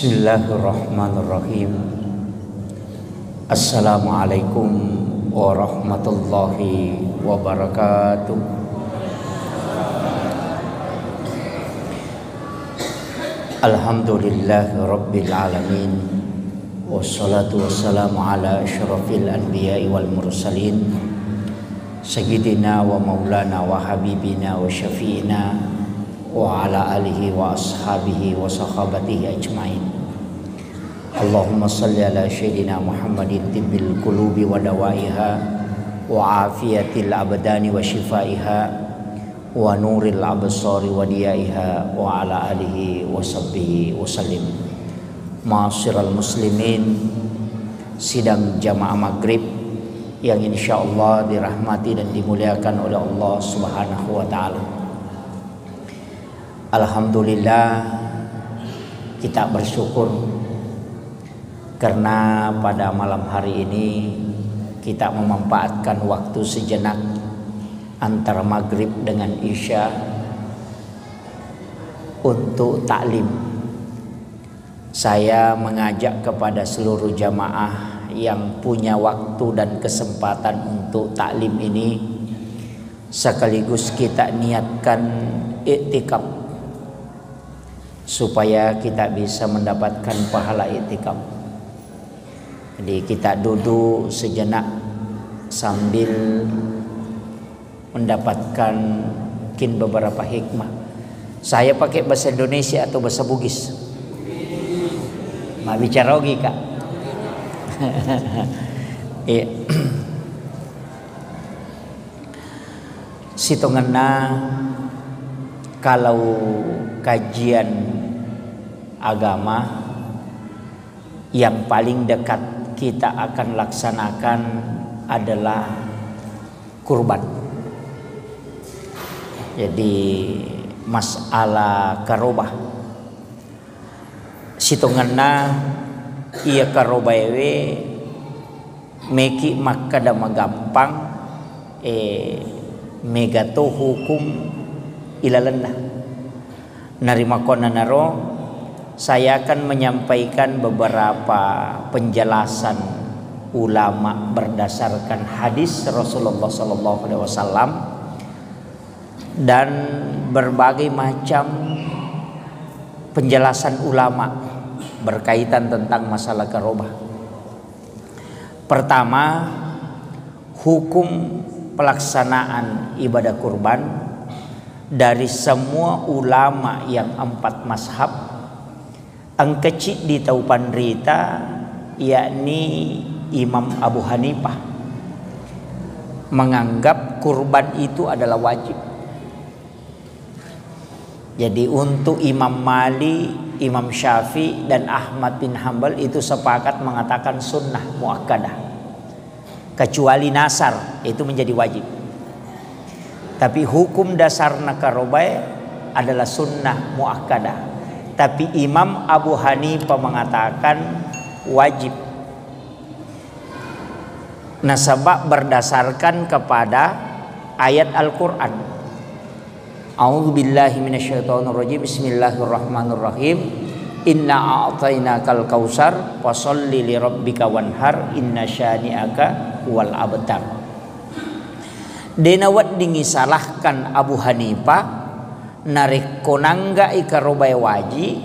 Bismillahirrahmanirrahim. Assalamualaikum warahmatullahi wabarakatuh. Alhamdulillahi rabbil alamin. Wassalatu wassalamu ala asyrafil anbiya'i wal mursalin Sayyidina wa maulana wa habibina wa syafi'ina wa ala alihi wa ashabihi wa sahabatihi ajmain. Allahumma salli ala sayyidina Muhammadin tibbil qulubi wa dawaiha wa afiyatil abdani wa shifaiha wa nuril absari wa diyaiha wa ala alihi wa sahbihi wa sallim. Ma'asyiral muslimin, sidang jamaah maghrib yang insyaallah dirahmati dan dimuliakan oleh Allah Subhanahu wa taala. Alhamdulillah, kita bersyukur karena pada malam hari ini kita memanfaatkan waktu sejenak antara maghrib dengan isya untuk taklim. Saya mengajak kepada seluruh jamaah yang punya waktu dan kesempatan untuk taklim ini, sekaligus kita niatkan iktikaf supaya kita bisa mendapatkan pahala iktikaf. Jadi kita duduk sejenak sambil mendapatkan mungkin beberapa hikmah. Saya pakai bahasa Indonesia atau bahasa Bugis? Mak bicara lagi kak. Iya. Sitonganna kalau kajian agama yang paling dekat kita akan laksanakan adalah kurban. Jadi masalah karobah sitonganna iya karobah ewe meki makada magampang megato hukum ilalenna narima kona naro. Saya akan menyampaikan beberapa penjelasan ulama berdasarkan hadis Rasulullah SAW dan berbagai macam penjelasan ulama berkaitan tentang masalah karobah. Pertama, hukum pelaksanaan ibadah kurban dari semua ulama yang 4 mazhab ang kecil di Taupan Rita, yakni Imam Abu Hanifah, menganggap kurban itu adalah wajib. Jadi untuk Imam Malik, Imam Syafi'i dan Ahmad bin Hanbal itu sepakat mengatakan sunnah muakkadah, kecuali nasar itu menjadi wajib. Tapi hukum dasar karobah adalah sunnah muakkadah. Tapi Imam Abu Hanifah mengatakan wajib. Nasabak berdasarkan kepada ayat Al-Quran. A'udzubillahi minasyaitonirrajim. Bismillahirrahmanirrahim. Inna a'tainakal kausar fasholli lirabbika wanhar inna syani'aka wal abtar. Denawat dingisalahkan Abu Hanifah narik konangga ikarobai wajib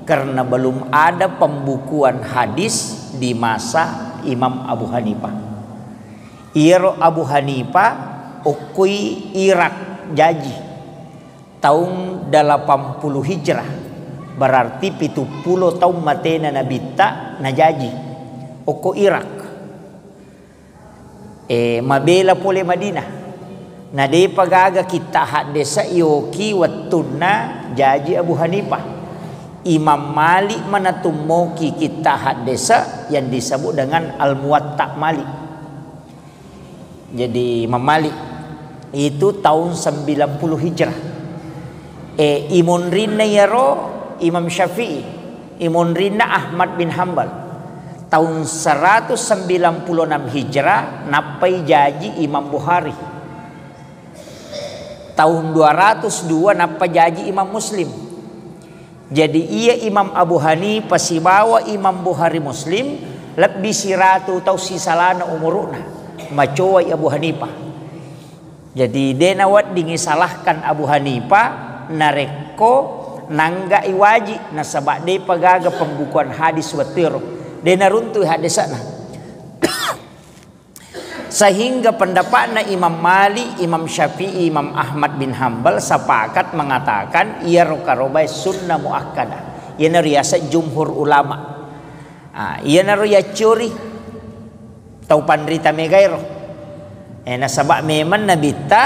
karena belum ada pembukuan hadis di masa Imam Abu Hanifah. Iro Abu Hanifah ukui Irak jaji tahun 80 Hijrah, berarti 70 tahun matena Nabi ta najaji uku Irak. Mabela pole Madinah. Nah di pagaga kita hadesa yoki watuna jaji Abu Hanifah. Imam Malik manatumoki kita hadesa yang disebut dengan Al-Muwatta Malik. Jadi Imam Malik itu tahun 90 Hijrah. Imun rinna yaro Imam Syafi'i, imun rinna Ahmad bin Hanbal. Tahun 196 Hijrah napai jaji Imam Bukhari. Tahun 202 napa jaji Imam Muslim. Jadi ia Imam Abu Hanifah si bawa Imam Bukhari Muslim lebih siratu tau si salana umuruna macowai Abu Hanifah. Jadi denawat dingisalahkan Abu Hanifah nareko nangga iwaji nasabak de pagaga pembukuan hadis watir dena runtuh hadisana. Sehingga pendapatnya Imam Malik, Imam Syafi'i, Imam Ahmad bin Hambal sepakat mengatakan ia rokarobai sunnah muakkadah. Ia nariasa jumhur ulama. Ia naria curi tau pandrita megairo. Nasabak memang nabita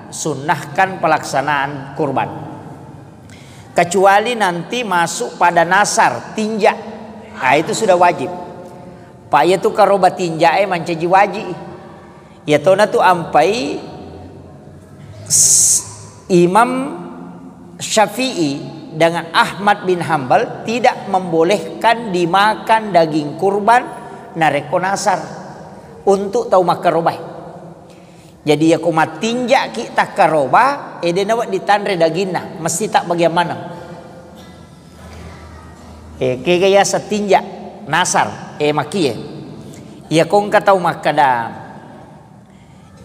sunnahkan pelaksanaan kurban. Kecuali nanti masuk pada nasar tinja. Itu sudah wajib. Pak ya tu karoba tinja mancaji wajib. Ya tona tu ampai Imam Syafi'i dengan Ahmad bin Hambal tidak membolehkan dimakan daging kurban nareko nasar untuk tau makarobah. Jadi ya kumat tinja ki tak karobah nawat ditandre dagingna mesti tak bagaimana. Kegaya setinja nasar makie. Ya kong katau makada.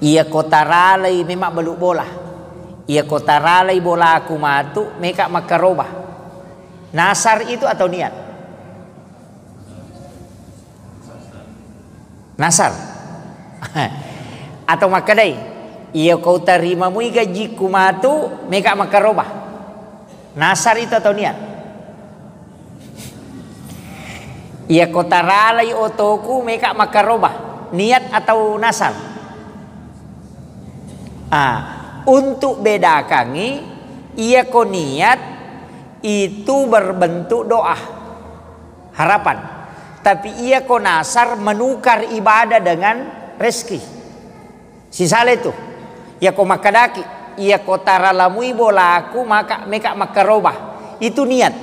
Ia kotaralai memang beluk bola. Ia kotaralai bola aku matu meka makarobah. Nasar itu atau niat? Nasar. Atau makadai. Ia kau terima mui gaji kumatu meka makarobah. Nasar itu atau niat? Ia kotaralai otoku meka makarobah. Niat atau nasar? Untuk bedakangi ia ko niat itu berbentuk doa harapan, tapi ia ko nasar menukar ibadah dengan rezeki. Sisale itu ia ko makadaki ia ko taralamui bolaku maka meka makarobah itu niat.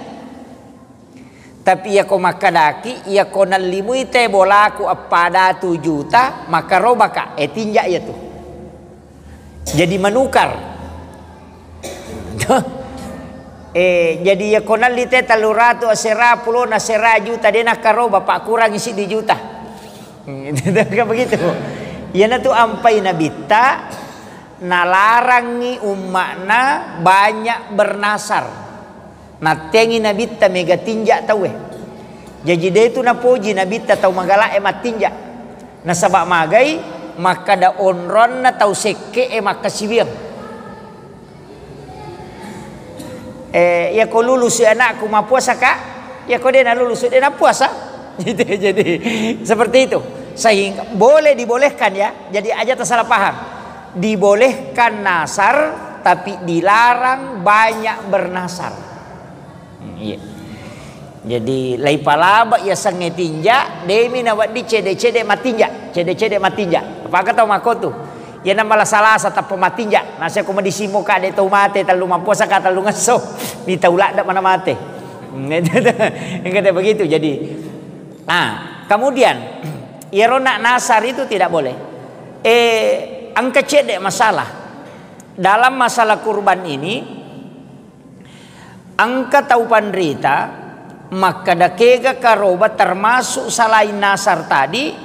Tapi ia ko makadaki ia ko nalimui te bolaku pada 7 juta makarobah ka tinja ya tu. Jadi menukar. Jadi ya konal lite taluratu asera pulo nasera juta dena karo bapak kurang isi di juta. Kan begitu. Ya na tu ampai nabita nalarangi umakna banyak bernasar. Natengi nabita mega tinja tahu Jadi dia itu napoji nabita tahu magala emat tinja. Nasabak magai maka da onron na tau seke maka sibiang. Ya ko lulus si anakku mapuasa kak, ya ko dia na lulus dia na puasa. Jadi seperti itu. Sehingga boleh dibolehkan ya. Jadi aja tersalah paham. Dibolehkan nasar tapi dilarang banyak bernasar. Iya. Jadi lai palaba ya sange tinja demi nawat di cede matinja cede matinja apa kata makotu ya nama salah satu pematinja nasi aku medisimo ka de tau mate talu mampuasa ka talu ngaso di taulak dak mana mate kata begitu. Jadi kemudian irona nasar itu tidak boleh. Angka cede masalah dalam masalah kurban ini angka tau pandrita maka dakega karoba termasuk selain nasar tadi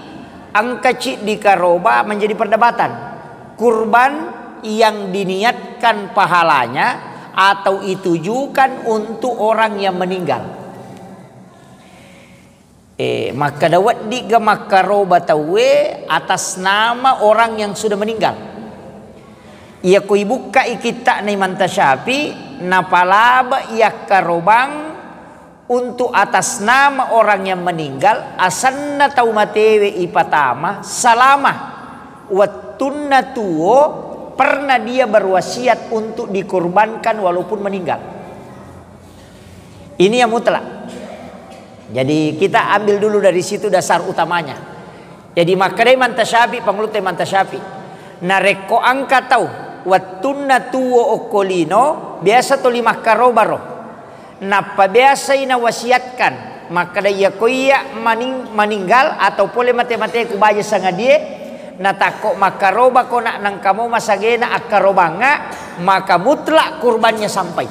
angka cik di karoba menjadi perdebatan. Kurban yang diniatkan pahalanya atau ditujukan untuk orang yang meninggal. Maka dawat di makaroba tawe atas nama orang yang sudah meninggal. Ia kui buka ikita ni mantasyapi napalaba ia karobang untuk atas nama orang yang meninggal asanna tau matewe ipatama salama wattunna tuo pernah dia berwasiat untuk dikorbankan walaupun meninggal. Ini yang mutlak. Jadi kita ambil dulu dari situ dasar utamanya. Jadi makadai mantasyafi panglute mantasyafi nareko angka tau wattunna tuo okolino biasa to 5 karobaro. Napa biasa ina wasiatkan maka dia koya meninggal atau pole mate-mate ku baja sanga dia natako makaroba ko nak nang kamu masagena akarobanga maka mutlak kurbannya sampai.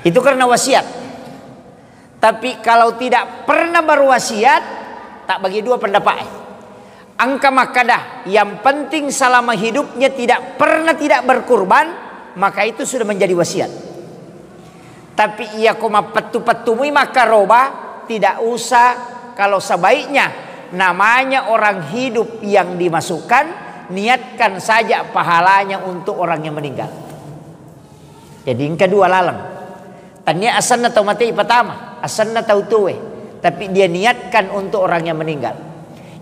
Itu karena wasiat. Tapi kalau tidak pernah berwasiat, tak bagi dua pendapat. Angka makadah yang penting selama hidupnya tidak pernah tidak berkurban, maka itu sudah menjadi wasiat. Tapi ia koma petu-petumi maka roba, tidak usah. Kalau sebaiknya namanya orang hidup yang dimasukkan, niatkan saja pahalanya untuk orang yang meninggal. Jadi yang kedua lalang. Tanya asalnya tahu mati pertama, asalnya tahu tuwe, tapi dia niatkan untuk orang yang meninggal.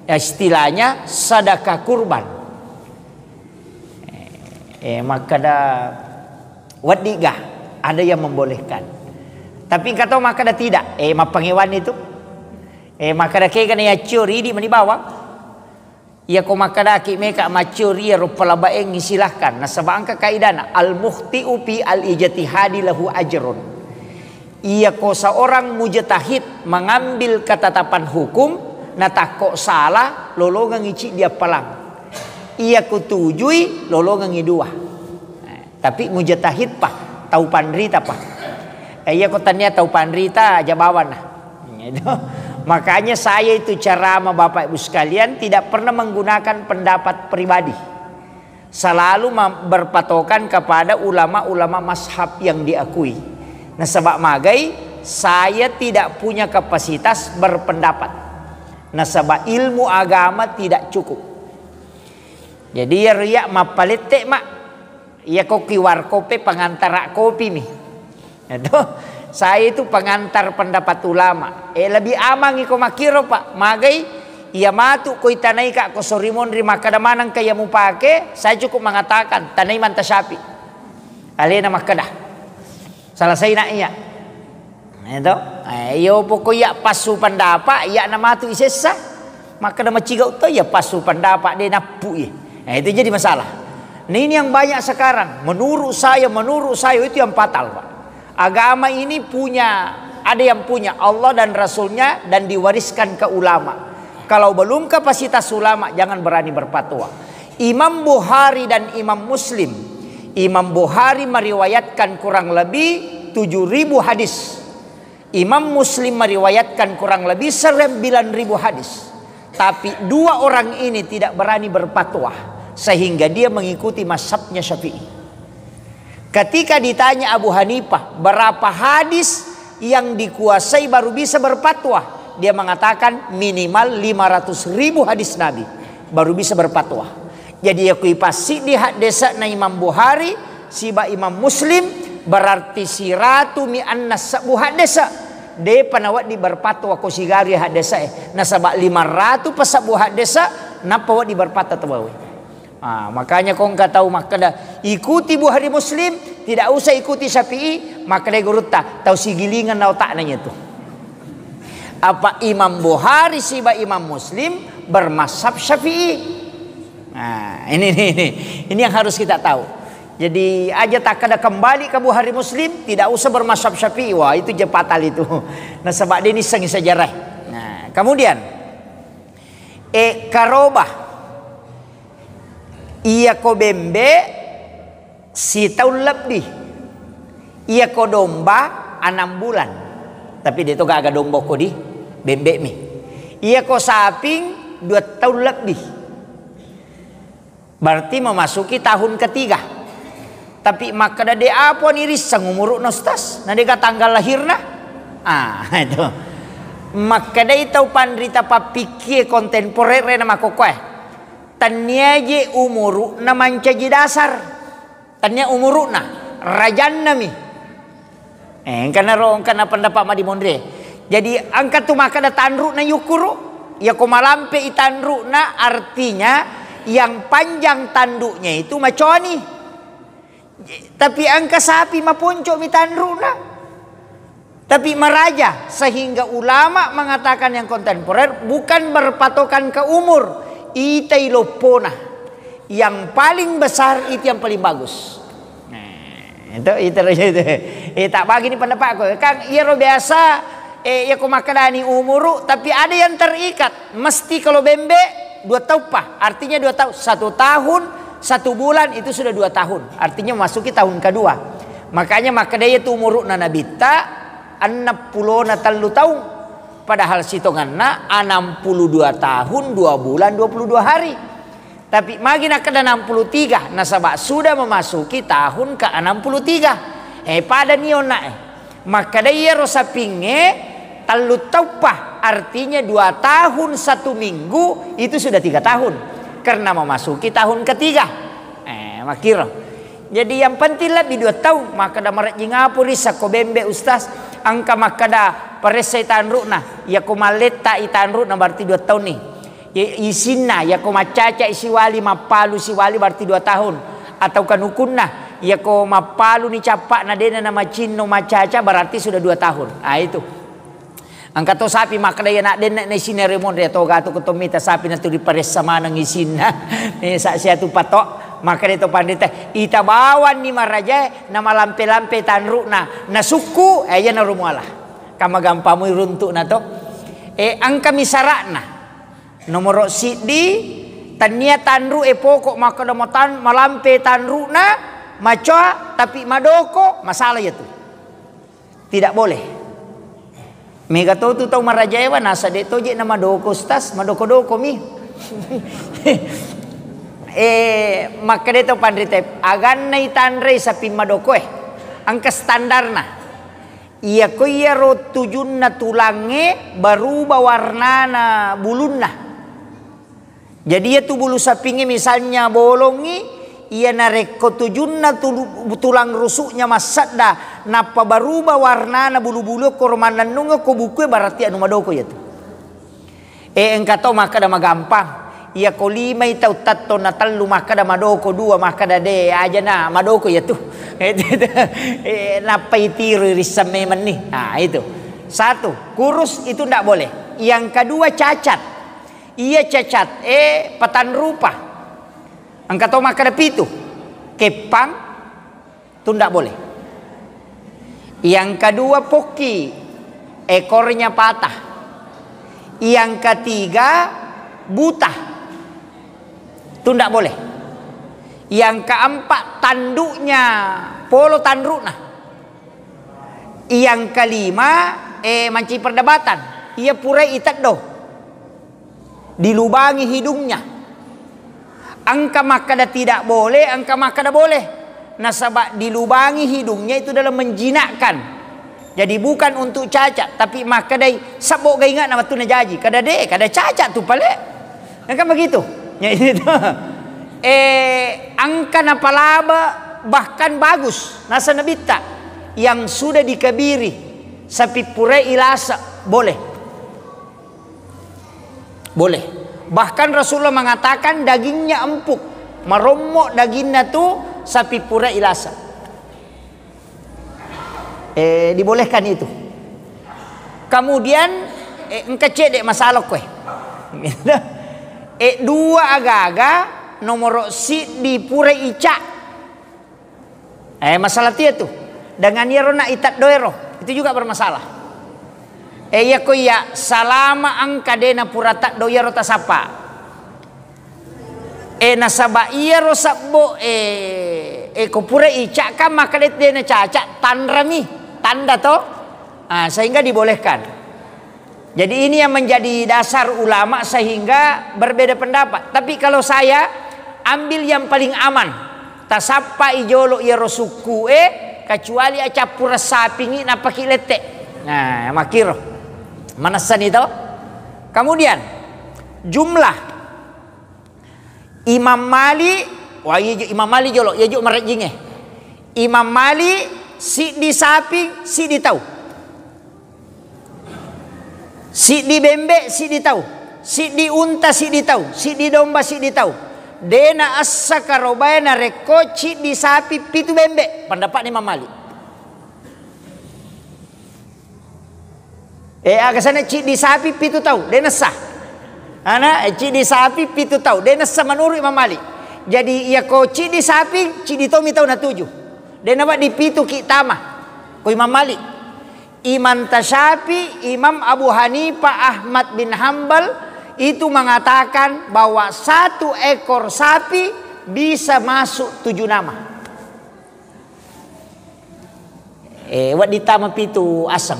Istilahnya sedekah kurban. Maka ada wadigah, ada yang membolehkan. Tapi kata maka ada tidak. Mapangewan itu. Maka ada kaya kan ya curi di mana bawang. Ya ko maka ada ki meka macuri ya rupala baeng silahkan. Nah sebab angka kaidana al mukhti'u fi al ijtihadi lahu ajrun. Ia ko seorang mujtahid mengambil ketetapan hukum, nah tak kok salah lolongan ngici dia palang. Ia kutujui lolongan dua. Tapi mujtahid pak tahu pandrita pak. Ia ko tanya tahu pandrita aja bawan nah. Makanya saya itu ceramah Bapak Ibu sekalian tidak pernah menggunakan pendapat pribadi. Selalu berpatokan kepada ulama-ulama mazhab yang diakui. Nah sebab magai saya tidak punya kapasitas berpendapat. Nah sebab ilmu agama tidak cukup. Jadi ya riak mapalete mak. Ya kopi warkope pengantar kopi mi. Itu saya itu pengantar pendapat ulama. Lebih amang iko makiro pak. Magai ia matu ko itanai kak ko sorimon rima kadamanang kaya mu pake. Saya cukup mengatakan tanai mantasyapi. Alena makadah. Salah saya nak iya. Itu. Yo pokoknya pasu pendapat ya nama tu isesa. Maka nama cigau tu ya pasu pendapat dia napu ya. Itu jadi masalah. Nah, ini yang banyak sekarang. Menurut saya itu yang fatal pak. Agama ini ada yang punya Allah dan Rasulnya dan diwariskan ke ulama. Kalau belum kapasitas ulama jangan berani berfatwa. Imam Bukhari dan Imam Muslim. Imam Bukhari meriwayatkan kurang lebih 7.000 hadis. Imam Muslim meriwayatkan kurang lebih 9.000 hadis. Tapi dua orang ini tidak berani berfatwa sehingga dia mengikuti mazhabnya Syafi'i. Ketika ditanya Abu Hanifah berapa hadis yang dikuasai baru bisa berfatwa, dia mengatakan minimal 500.000 hadis Nabi baru bisa berfatwa. Jadi aku pasti di hadis na Imam Bukhari siba Imam Muslim berarti siratu mi annas sabu hadis de panawat di berfatwa ko sigari hadis na sabak 500 pasabu hadis napa wa di berfatwa tabawi. Makanya kau enggak tahu maka ikuti Bukhari Muslim, tidak usah ikuti Syafi'i, maka dia guruta tahu si gilingan nau tak nanya tu. Apa Imam Bukhari siba Imam Muslim bermazhab Syafi'i. Nah, ini yang harus kita tahu. Jadi aja tak ada kembali ke Bukhari Muslim, tidak usah bermazhab Syafi'i. Wah, itu je fatal itu. Nah, sebab dia ini sengi sejarah. Nah, kemudian karobah ia ko bembe si tahun lebih. Ia ko domba 6 bulan. Tapi dia tu gak agak domba ko di bembe mi. Ia ko saping 2 tahun lebih. Berarti memasuki tahun ketiga. Tapi maka ada apa niris sang umur nostas. Nah dia tanggal lahirna. Itu. Maka dia tahu pandrita papikir kontemporer nama kokoe. Tanya je umuru na mancaji dasar. Tanya umuru na rajan nami. Karena pendapat madi mondre. Jadi angkat tu maka ada tanru na yukuru. Ya komalampe itanru na artinya yang panjang tanduknya itu maconi. Tapi angka sapi maponco mi tanru na. Tapi meraja sehingga ulama mengatakan yang kontemporer bukan berpatokan ke umur. Itai lopona yang paling besar itu yang paling bagus. Itu tak bagi ni pendapat aku. Kang iya biasa ya ko makadani umuru tapi ada yang terikat. Mesti kalau bembe 2 tahun pak. Artinya 2 tahun. 1 tahun 1 bulan itu sudah 2 tahun. Artinya memasuki tahun kedua. Makanya maka dia tu umurna Nabi ta 60 tahun. Padahal sitonganna 62 tahun 2 bulan 22 hari. Tapi magina kada 63 nasabak sudah memasuki tahun ke 63. Pada niona maka dia rosa pinge talu taupah, artinya 2 tahun 1 minggu itu sudah 3 tahun karena memasuki tahun ketiga. Makiro. Jadi yang penting lebih 2 tahun maka da marat jingapuri sako bembe ustaz angka maka da paresa itan rukna ya ko maleta itan rukna berarti 2 tahun nih. Ya isinna ya ko macaca isi wali mapalu si wali berarti 2 tahun atau kanukunna ya ko mapalu ni capak na dena nama cinno macaca berarti sudah 2 tahun. Itu angka to sapi maka da nak den na sineremon dia to gato ko tomita sapi na tu di paresa manang isinna sa sia tu patok maka itu pandita ita bawan ni maraja na malampe-lampe tanrukna na suku aya na rumuala kama gampamu runtuk na to angka misarakna nomor sidi tania tanru pokok maka damatan malampe tanru na macoa tapi madoko masalah ya tu tidak boleh mega tu tahu marajaewa nasa de toje na madoko stas madoko-doko mi maka de to pandrite agan na itanre sa pimadoko angka standarna iya ko iya ro tujun na tulange baru bawarnana bulunna. Jadi ya tu bulu sapingi misalnya bolongi, ia nareko tujunna tulang rusuknya masada, napa baruba warna na bulu-bulu kormanan nunga ko buku berarti anu madoko ya tu. Engkau maka dah magampang. Ia ko 5 tau tatto na tallu maka dah madoko 2 maka dah de aja na madoko ya tu. Napa itiru risame man ni. Itu. 1, kurus itu ndak boleh. Yang kedua cacat. Ia cacat patan rupa angka to maka pitu kepang tu ndak boleh. Yang kedua poki ekornya patah. Yang ketiga buta tu ndak boleh. Yang keempat tanduknya polo tandrukna. Yang kelima manci perdebatan ia pura itat do dilubangi hidungnya. Angka maka dah tidak boleh, angka maka dah boleh. Nasabak dilubangi hidungnya itu dalam menjinakkan. Jadi bukan untuk cacat, tapi maka dah sabok gak ingat nama tu najaji. Kada cacat tu pale. Kan begitu. Ya itu. Angka napalaba bahkan bagus. Nasa nabita yang sudah dikabiri sapi pure ilasa boleh. Boleh. Bahkan Rasulullah mengatakan dagingnya empuk. Maromok dagingnya tu sapi pura ilasa. Dibolehkan itu. Kemudian engkau cek dek masalah kue. 2 aga-aga nomor si di pura ica. Masalah dia tu. Dengan ia nak itat doero. Itu juga bermasalah. Ya ko ya salama angka dena purata doya rota sapa. Nasaba iya rosabo ko pura ica kan maka dena cacat tanrami tanda to. Sehingga dibolehkan. Jadi ini yang menjadi dasar ulama sehingga berbeda pendapat. Tapi kalau saya ambil yang paling aman. Tasapa ijolo iya rosuku kecuali aca pura sapingi napaki letek. Nah, makiro. Manasan itu. Kemudian jumlah Imam Mali, Imam Mali jolo, ya juk marajinge. Imam Mali si di sapi, si di tahu. Si di bembe, si di tahu. Si di unta, si di tahu. Si di domba, si di tahu. Dena assa karobana reko si di sapi pitu bembe. Pendapat Imam Mali. Kesana cik di sapi pitu tahu, dia nesah. Cik di sapi pitu tahu, dia nesah menurut Imam Malik. Jadi ia ko cik di sapi, cik di tomi tahu na 7. Dia nampak di pitu kitama. Ko Imam Malik. Imam Tasyafi, Imam Abu Hanifah, Ahmad bin Hambal itu mengatakan bahwa 1 ekor sapi bisa masuk 7 nama. Wat ditama pitu asang.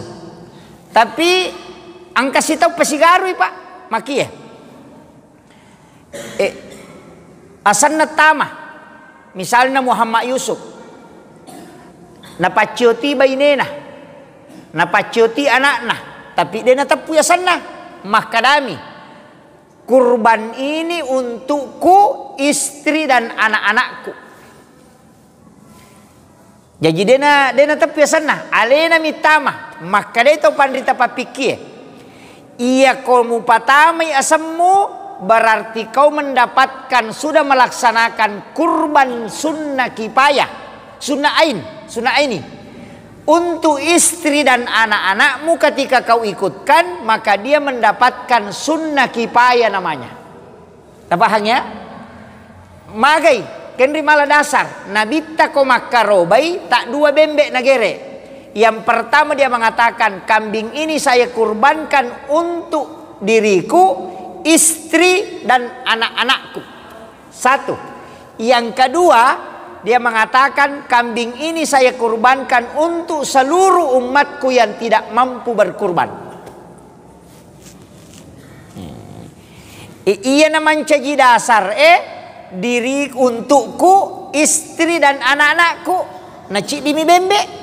Tapi ang kasih tahu pasigaroy Pak, maki ya. Asan na tama. Misalnya Muhammad Yusuf. Napacioti bainena. Napacioti anakna. Tapi dia natapu asan na. Makadami. Kurban ini untukku, istri dan anak-anakku. Jadi dia tapi sana alena mitama maka dia itu pandita papikir. Ia kau mupatamai asammu berarti kau mendapatkan sudah melaksanakan kurban sunnah kifayah, sunnah aini untuk istri dan anak-anakmu. Ketika kau ikutkan maka dia mendapatkan sunnah kifayah namanya. Tapahnya magai kenri malah dasar nabita ko makarobai tak dua bembek nagere. Yang pertama dia mengatakan kambing ini saya kurbankan untuk diriku, istri dan anak-anakku. Satu. Yang kedua dia mengatakan kambing ini saya kurbankan untuk seluruh umatku yang tidak mampu berkurban. Iya namanya caji dasar diri untukku, istri dan anak-anakku. Nacik dimi bembek.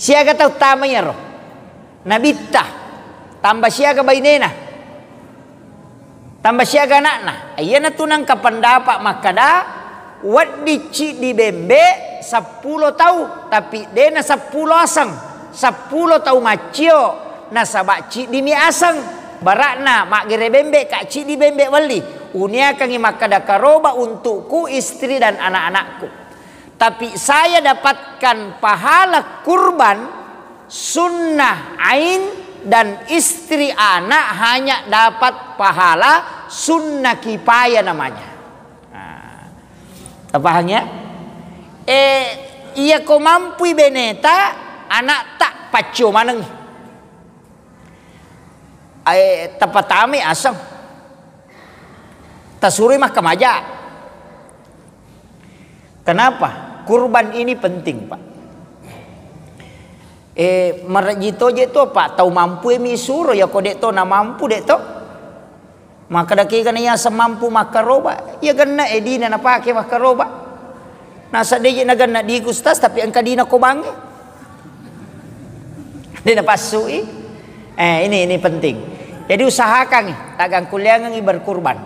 Siaga tahu tamanya roh. Nabita. Tambah siaga bainena. Tambah siaga anakna. Iya na tunang kapendapat makada. Wat dici di bembe 10 tahu. Tapi dena 10 asang. 10 tahu macio. Nasabak ci di mi asang. Barakna mak gere bembe kak ci di bembe wali. Unia kangi makada karoba untukku, istri dan anak-anakku. Tapi saya dapatkan pahala kurban sunnah ain dan istri anak hanya dapat pahala sunnah kifayah namanya. Pahamnya? Iya ko mampu beneta anak tak pacu maneng. Tapatami asam. Tasuri mah kemaja. Kenapa? Kurban ini penting Pak. Marajito je to Pak, tahu mampu mi suruh ya kau dek to na mampu dek to. Maka daki kan ya semampu makaroba, ya ganna edina na pake makaroba. Nasa deje na ganna di gustas tapi angka dina ko bangi. Dina pasui. Ini penting. Jadi usahakan tagang kuliah ngi berkurban.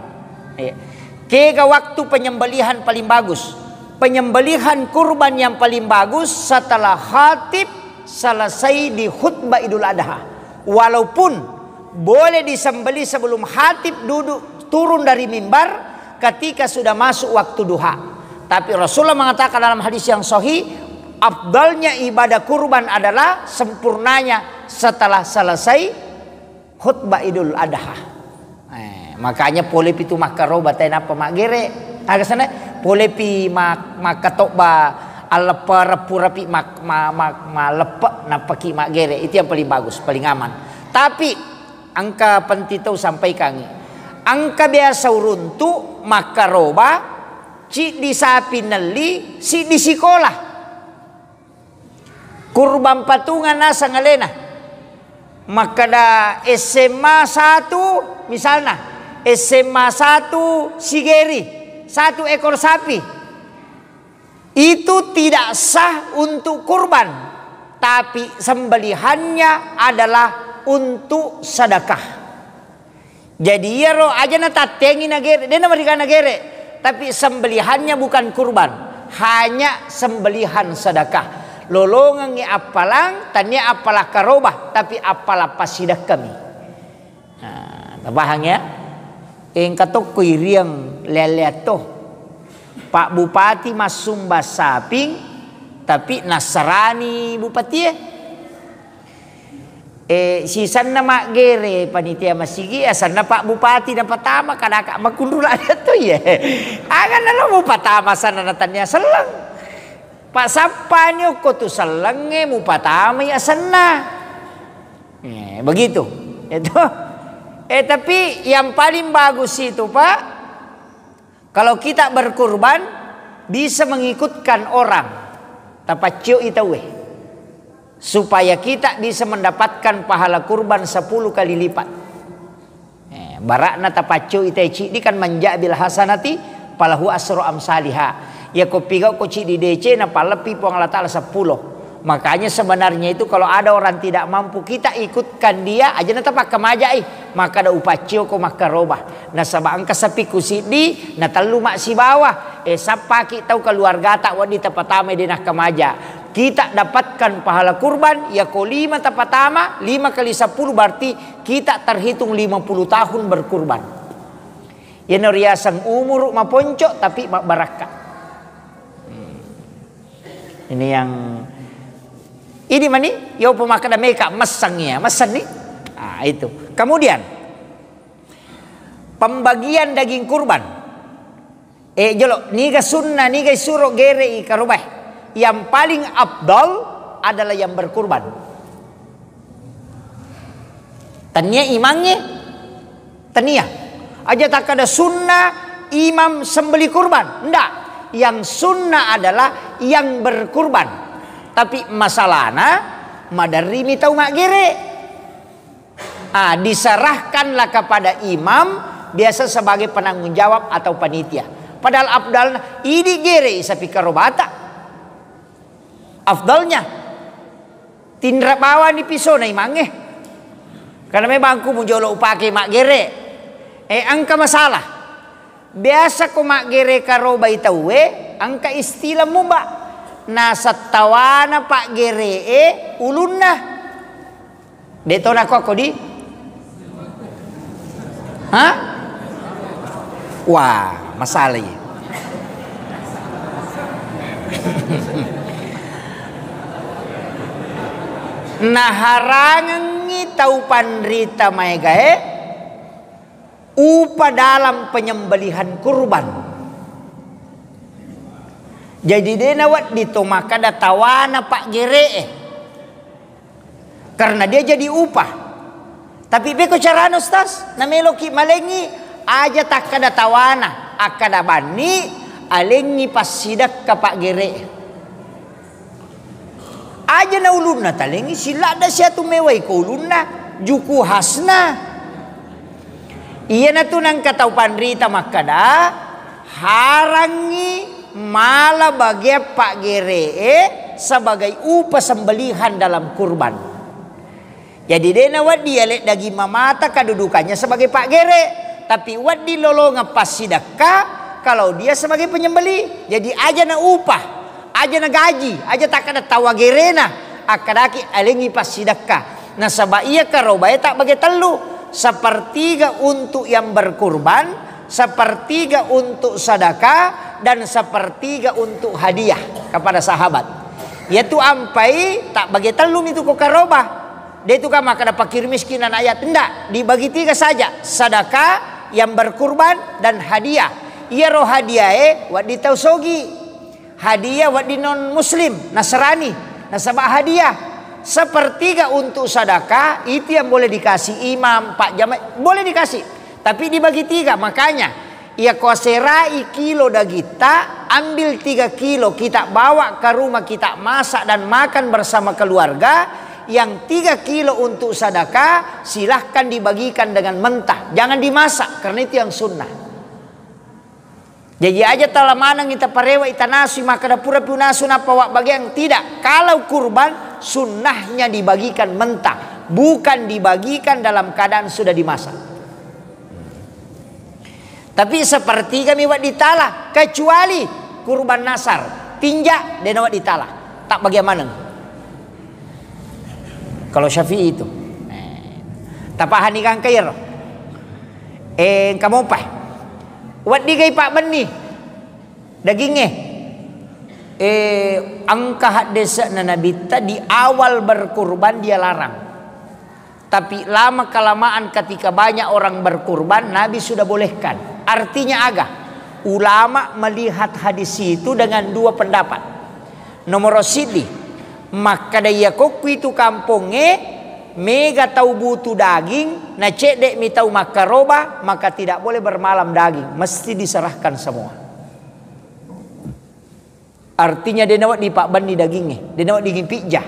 Kega waktu penyembelihan paling bagus. Penyembelihan kurban yang paling bagus setelah khatib selesai di khutbah Idul Adha. Walaupun boleh disembelih sebelum khatib duduk turun dari mimbar ketika sudah masuk waktu duha. Tapi Rasulullah mengatakan dalam hadis yang sahih, afdalnya ibadah kurban adalah sempurnanya setelah selesai khutbah Idul Adha. Makanya polip itu makaroba tayo napa magere. Agak sana polip makatok ba alapa rapu rapi malepak napaki magere. Itu yang paling bagus, paling aman. Tapi angka pentito sampai kangi. Angka biasa uruntu makaroba ci di sapi neli si di sekolah. Kurban patungan nasa ngalena. Maka da SMA 1 misalnya SMA 1 sigeri 1 ekor sapi itu tidak sah untuk kurban, tapi sembelihannya adalah untuk sedekah. Jadi ya roh aja na tatengi nagere, dia nama nagere, tapi sembelihannya bukan kurban, hanya sembelihan sedekah. Lolongan ngi apalang, tanya apalah karobah, tapi apalah pasidak kami. Nah, bahangnya, engkatok kuiriang leleto, Pak Bupati masumba saping, tapi Nasrani Bupati ya. Sisan na magere panitia masigi, asan na Pak Bupati na patama kadaka magkundula na to ya. Agan na lang mo patama sana natanya selang. Pak sapanyo ko tu salange mo patamay asan na. Begitu. Itu. Tapi yang paling bagus itu Pak, kalau kita berkurban bisa mengikutkan orang. Tapatyo itawe. supaya kita bisa mendapatkan pahala kurban 10 kali lipat. Barakna tapacu itaici di kan manjabil hasanati palahu asru amsalihah. Ya ko pigau ko ci di DC na palepi po Allah Ta'ala 10. Makanya sebenarnya itu kalau ada orang tidak mampu, kita ikutkan dia aja na tapak kamaja maka da upacio ko makarobah. Na sabang kasapi kusidi na talu mak si bawah. Sapaki tahu keluarga tak wadi tapatame dinah kamaja. Kita dapatkan pahala kurban ya ko 5 tapatama 5 kali 10 berarti kita terhitung 50 tahun berkurban. Ya noriasang umur maponco tapi barakah. Ini yang ini mani yo pemakada meka mesangnya mesen nih. Nah, itu. Kemudian pembagian daging kurban. Jolo niga sunnah niga suruh gere ikarubah. Yang paling afdal adalah yang berkurban. Tania imamnya tania. Aja tak ada sunnah imam sembeli kurban. Enggak. Yang sunnah adalah yang berkurban. Tapi masalahnya madarimi tahu mak gere. Diserahkanlah kepada imam biasa sebagai penanggung jawab atau panitia. Padahal afdalnya ini gere isapi karobata. Afdalnya tindra bawa ni pisau na imangnya. Karena memang aku menjolo upake mak gere. Angka masalah. Biasa ko mak gere karoba itawe angka istilah mubah. Nasatawana pak gere ulunna. Deto na ko di. Hah? Wah, masalah ya. Naharangangi tau pandrita maegae upa dalam penyembelihan kurban. Jadi denawat ditomaka datawana pak gere karena dia jadi upah. Tapi beko carano Ustaz nameloki malengi aja tak kada tawana akada bani alengi pasidak ka pak gere. Aja na ulun na talengi sila da siya tumeway ko ulun na juku hasna. Iya na tunang kataw pandrita makada harangi mala bagya pak gere sebagai upah sembelihan dalam kurban. Jadi dena wadi alek dagi mamata kedudukannya sebagai pak gere, tapi wadi lolonga pasidaka kalau dia sebagai penyembeli. Jadi aja na upah, aja na gaji, aja tak ada tawa gerena akadaki alengi pasidaka. Nah sabaiya karobaya tak bagi telu, sepertiga untuk yang berkurban, sepertiga untuk sedekah, dan sepertiga untuk hadiah kepada sahabat. Yaitu ampai tak bagi telu itu kok karobah. Dia itu kan maka dapat fakir miskinan ayat enggak dibagi 3 saja, sedekah, yang berkurban dan hadiah. Ia roh hadiah wadi tausogi, hadiah wadi non muslim Nasrani, nasabah hadiah. Sepertiga untuk sedekah itu yang boleh dikasih imam pak jamaah boleh dikasih, tapi dibagi 3. Makanya ia koserai kilo dagita, ambil 3 kilo kita bawa ke rumah kita masak dan makan bersama keluarga. Yang 3 kilo untuk sedekah silahkan dibagikan dengan mentah, jangan dimasak karena itu yang sunnah. Jadi aja talamanang kita parewa itanasu maka dapura punasu napa wak bagian tidak. Kalau kurban sunnahnya dibagikan mentah, bukan dibagikan dalam keadaan sudah dimasak. Tapi seperti kami wak ditala kecuali kurban nasar tinjak dan wak ditala tak bagaimana. Kalau Syafi'i itu tapahan ikan kair kamu apa wat digay pak bani dagingnya angka hadesa na nabita di awal berkurban dia larang, tapi lama kelamaan ketika banyak orang berkurban Nabi sudah bolehkan. Artinya agak ulama melihat hadis itu dengan 2 pendapat. Nomor sidi maka daya koku itu kampungnya mega tahu butuh daging na cedek mi tahu makaroba maka tidak boleh bermalam daging, mesti diserahkan semua. Artinya dia nawat di pak bani dagingnya, dia nawat daging pijah.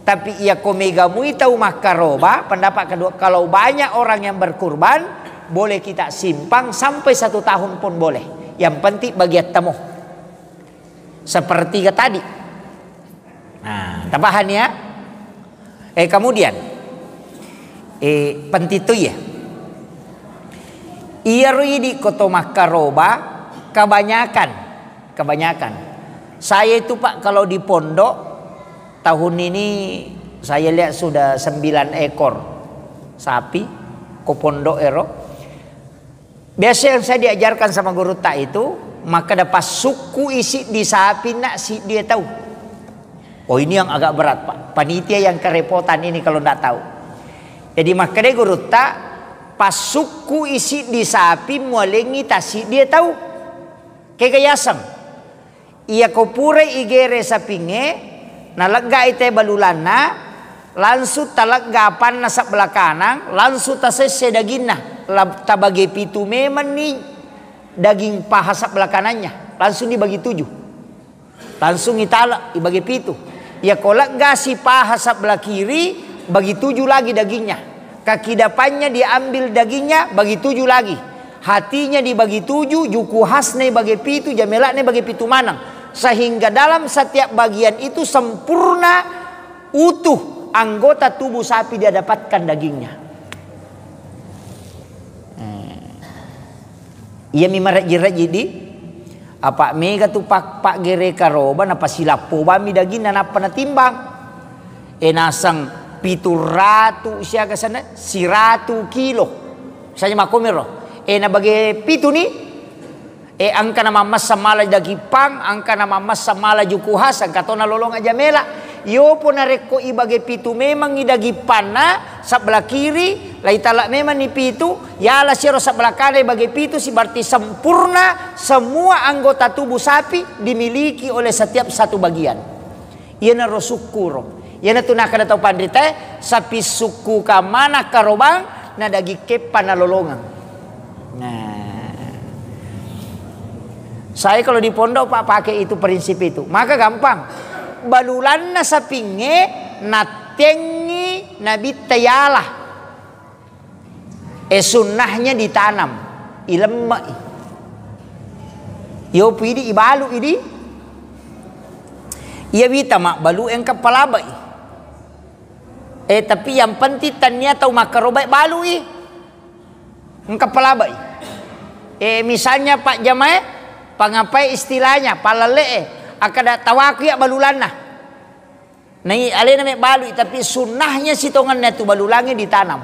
Tapi ia komegamui tahu makaroba. Pendapat kedua, kalau banyak orang yang berkurban, boleh kita simpang sampai 1 tahun pun boleh. Yang penting bagian temu. Seperti tadi. Nah, tambahan ya. Kemudian penting itu ya. Ia di koto makaroba kebanyakan. Saya itu Pak kalau di pondok tahun ini saya lihat sudah 9 ekor sapi ke pondok ero. Biasa yang saya diajarkan sama guru tak itu, maka dapat suku isi di sapi nak si dia tahu. Oh ini yang agak berat Pak. Panitia yang kerepotan ini kalau tidak tahu. Jadi maka dia guru tak pas suku isi di sapi mualengi tasi dia tahu. Kegayasang. Ia kopure igere sapinge. Nalegga ite balulana langsung talagapan na sa belakang langsung tasese daging na tabagi pitu memang ni daging paha sa belakangannya langsung dibagi 7 langsung itala dibagi pitu ya kolak gasi paha sa belah kiri bagi 7 lagi dagingnya kaki depannya diambil dagingnya bagi 7 lagi hatinya dibagi 7 juku hasne bagi pitu jamelakne bagi pitu manang sehingga dalam setiap bagian itu sempurna utuh anggota tubuh sapi dia dapatkan dagingnya. Ia mimaraji di apa mega tu pak gere karoba napa silapo bami daging na napa na timbang. Nasang 700 siya kasana 100 kilo. Saya makomero. Nabagi pitu ni angka nama mas samala dagipang angka nama mas samala jukuhas angka to nalolong aja mela yo po nareko ibage pitu memang idagipan na sa belah kiri lai talak memang ni pitu yala siro sa belah kanan ibage pitu si berarti sempurna semua anggota tubuh sapi dimiliki oleh setiap satu bagian. Ia na rosukuro ia na tunaka na tau pandrite sapi suku ka mana karobang na dagikepan nalolongang. Nah saya kalau di pondok Pak pakai itu prinsip itu. Maka gampang. Balulan na sa pinge natengi nabi tayalah. Sunnahnya ditanam. Ilemma. Yo pidi ibalu ini. Ia bita mak balu yang kepala bai. Tapi yang penting tanya tahu makarobai balu yang kepala bai. Misalnya Pak Jamaah pangapai istilahnya palale akada tawaku ya balulana nai alena me balu tapi sunnahnya si tongannya tu balulangnya ditanam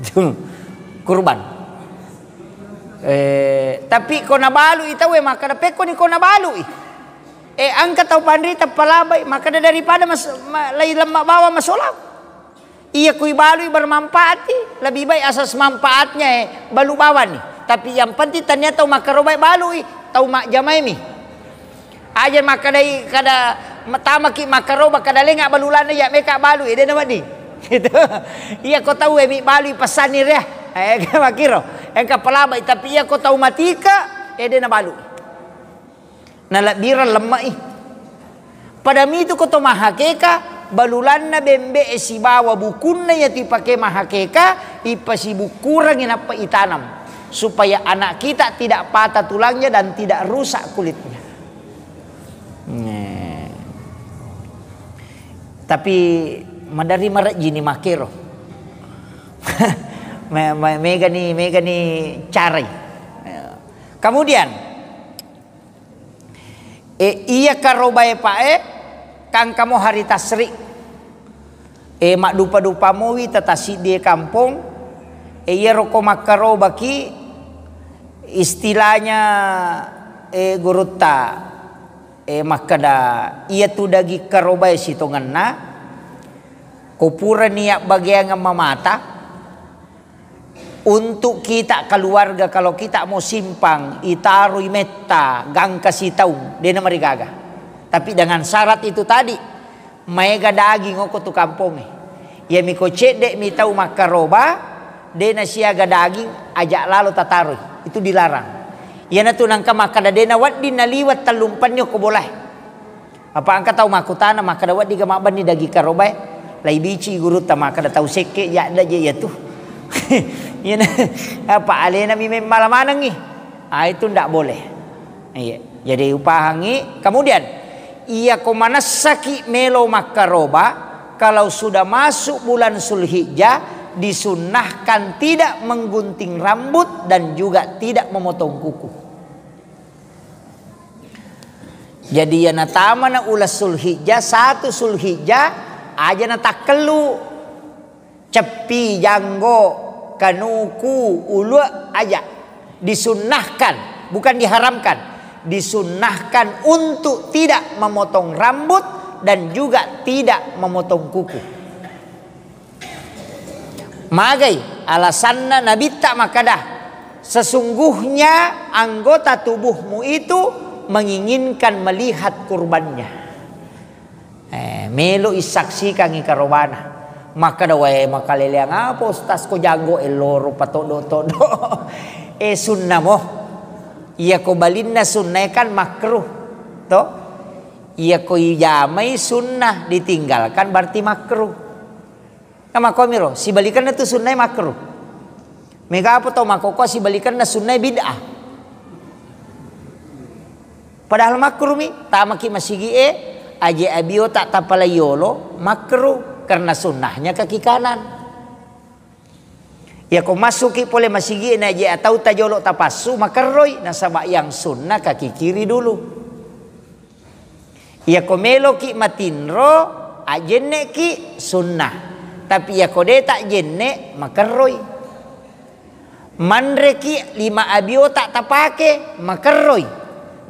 itu kurban tapi kona balu itu maka da peko ni kona balu angkat tau pandrita palabai maka daripada lai lemak bawa masolak. Iya kui balu bermanfaat lebih baik asas manfaatnya balu bawan nih. Tapi yang penting ternyata makarobai balu tahu mak jamaimi. Aja makadai kada matamaki makaroba kada lenga balulana ya meka balu ide nama di. Gitu. Iya kau tahu emi balu pasani rea. Makiro engka palabai tapi iya kau tahu matika ide na balu. Nalabira lemai. Pada mi itu kau tahu mahakeka balulan na bembe si bawa bukunna ya pakai mahakeka ipasi bukurang apa itanam supaya anak kita tidak patah tulangnya dan tidak rusak kulitnya. Tapi madari marak jini makero. mega ni cari. Kemudian iya karobae pae kang kamu hari tasrik mak dupa mowi tatasi dia kampung iya roko makaro baki istilahnya guruta makada iya tu dagi karobai sitonganna kupura niak bagian mamata untuk kita keluarga kalau kita mau simpang itarui meta gang kasih tahu dia nama rigaga. Tapi dengan syarat itu tadi, mega daging ngoko tu kampung ya miko cedek mi tahu makaroba, dena siaga daging ajak lalu tatarui itu dilarang. Ya na tu nangka makada dena wad dinaliwat talumpannya ko boleh. Apa angka tahu makutana maka dawat di gamaban ni dagi karobai lai bici guru ta maka tahu seke ya ada je ya tuh. Ini apa alena mi malamanang ni. Itu ndak boleh. Iya. Jadi upahangi. Kemudian ia komanasaki melo makaroba kalau sudah masuk bulan Zulhijjah disunnahkan tidak menggunting rambut dan juga tidak memotong kuku. Jadi ya natama na ulas Zulhijjah 1 Zulhijjah aja na takelu cepi janggo kanuku ulu aja disunnahkan, bukan diharamkan, disunnahkan untuk tidak memotong rambut dan juga tidak memotong kuku. Magai alasanna Nabi tak makadah sesungguhnya anggota tubuhmu itu menginginkan melihat kurbannya. Melo isaksikan ikarobana. Maka dawai makaleleang apa ustaz ko janggo eloro patodo-todo. Sunnah mo. Iya ko balinna sunnah kan makruh. To? Iya ko ijamai sunnah ditinggalkan berarti makruh. Nama komiro si balikan na tu sunnah makruh. Mega apa tau makoko si balikan na sunnah bid'ah. Padahal makruh mi tamaki masigi aje abio tak tapalayolo makruh karena sunnahnya kaki kanan. Ya ko masuki pole masigi na aje atau tajolo tapasu makarroy nasaba yang sunnah kaki kiri dulu. Ya ko melo ki matinro ajenne ki sunnah. Tapi ya kode tak jenne makarroy. Manreki 5 abio tak tapake makarroy.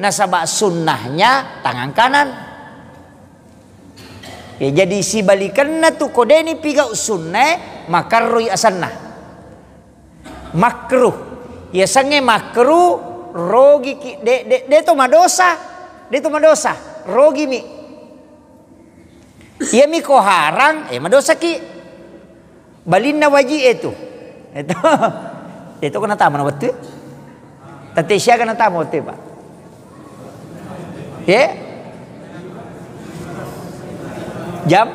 Nasaba sunnahnya tangan kanan. Ya jadi si balikan na tu kode ni piga sunnah makarroy asanna. Makruh. Ya sange makruh rogi ki de to madosa. De to madosa. Rogi mi. Ya mi ko harang madosa ki. Balin na waji itu kena tama na betul tatesya kena tama betul pak ya jam